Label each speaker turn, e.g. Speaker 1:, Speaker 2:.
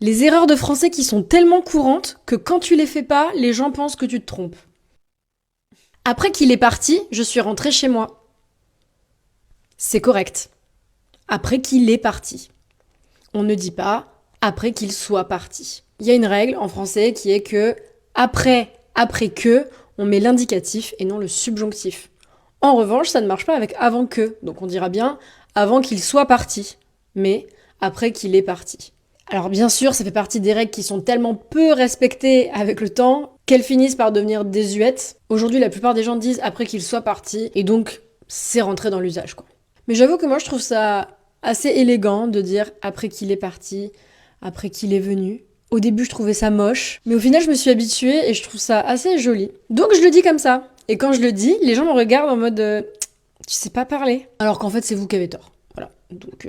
Speaker 1: Les erreurs de français qui sont tellement courantes que quand tu les fais pas, les gens pensent que tu te trompes. Après qu'il est parti, je suis rentrée chez moi. C'est correct. Après qu'il est parti. On ne dit pas après qu'il soit parti. Il y a une règle en français qui est que après que, on met l'indicatif et non le subjonctif. En revanche, ça ne marche pas avec avant que. Donc on dira bien avant qu'il soit parti, mais après qu'il est parti. Alors bien sûr, ça fait partie des règles qui sont tellement peu respectées avec le temps qu'elles finissent par devenir désuètes. Aujourd'hui, la plupart des gens disent après qu'il soit parti, et donc c'est rentré dans l'usage, quoi. Mais j'avoue que moi, je trouve ça assez élégant de dire après qu'il est parti, après qu'il est venu. Au début, je trouvais ça moche, mais au final, je me suis habituée et je trouve ça assez joli. Donc, je le dis comme ça. Et quand je le dis, les gens me regardent en mode tu sais pas parler. Alors qu'en fait, c'est vous qui avez tort. Voilà. Donc,